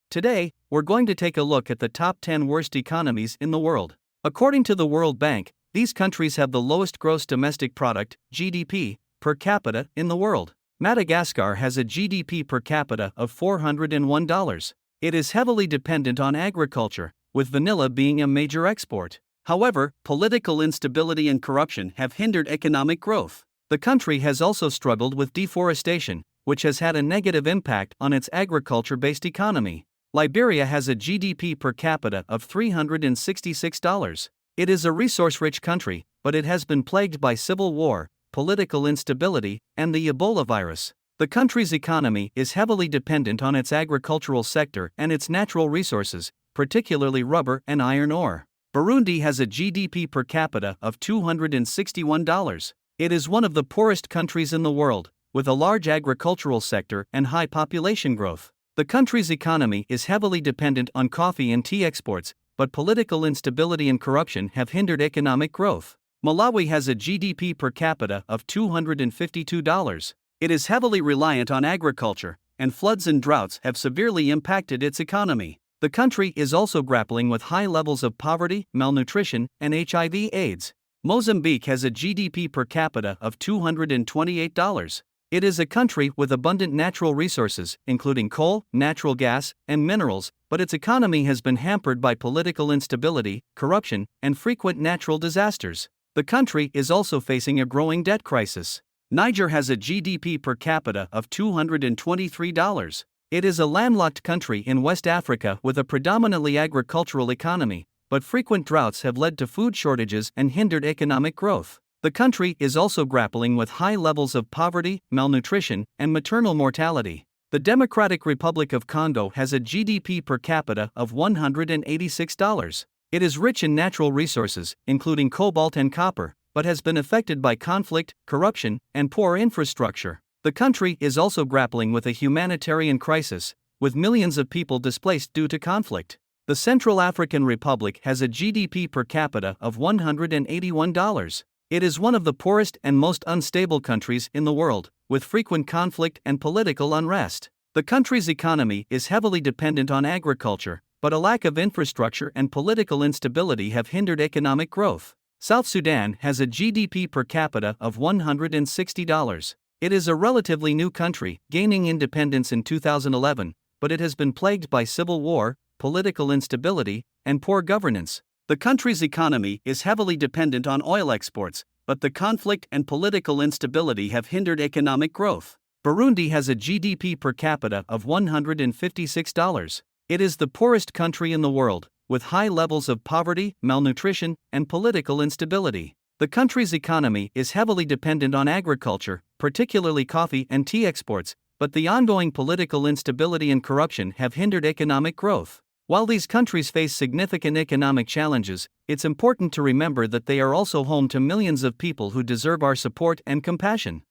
Today, we're going to take a look at the top 10 worst economies in the world. According to the World Bank, these countries have the lowest gross domestic product (GDP) per capita in the world. Madagascar has a GDP per capita of $401. It is heavily dependent on agriculture, with vanilla being a major export. However, political instability and corruption have hindered economic growth. The country has also struggled with deforestation, which has had a negative impact on its agriculture-based economy. Liberia has a GDP per capita of $366. It is a resource-rich country, but it has been plagued by civil war, political instability, and the Ebola virus. The country's economy is heavily dependent on its agricultural sector and its natural resources, particularly rubber and iron ore. Burundi has a GDP per capita of $261. It is one of the poorest countries in the world, with a large agricultural sector and high population growth. The country's economy is heavily dependent on coffee and tea exports, but political instability and corruption have hindered economic growth. Malawi has a GDP per capita of $252. It is heavily reliant on agriculture, and floods and droughts have severely impacted its economy. The country is also grappling with high levels of poverty, malnutrition, and HIV/AIDS. Mozambique has a GDP per capita of $228. It is a country with abundant natural resources, including coal, natural gas, and minerals, but its economy has been hampered by political instability, corruption, and frequent natural disasters. The country is also facing a growing debt crisis. Niger has a GDP per capita of $223. It is a landlocked country in West Africa with a predominantly agricultural economy, but frequent droughts have led to food shortages and hindered economic growth. The country is also grappling with high levels of poverty, malnutrition, and maternal mortality. The Democratic Republic of Congo has a GDP per capita of $186. It is rich in natural resources, including cobalt and copper, but has been affected by conflict, corruption, and poor infrastructure. The country is also grappling with a humanitarian crisis, with millions of people displaced due to conflict. The Central African Republic has a GDP per capita of $181. It is one of the poorest and most unstable countries in the world, with frequent conflict and political unrest. The country's economy is heavily dependent on agriculture, but a lack of infrastructure and political instability have hindered economic growth. South Sudan has a GDP per capita of $160. It is a relatively new country, gaining independence in 2011, but it has been plagued by civil war, political instability, and poor governance. The country's economy is heavily dependent on oil exports, but the conflict and political instability have hindered economic growth. Burundi has a GDP per capita of $156. It is the poorest country in the world, with high levels of poverty, malnutrition, and political instability. The country's economy is heavily dependent on agriculture, particularly coffee and tea exports, but the ongoing political instability and corruption have hindered economic growth. While these countries face significant economic challenges, it's important to remember that they are also home to millions of people who deserve our support and compassion.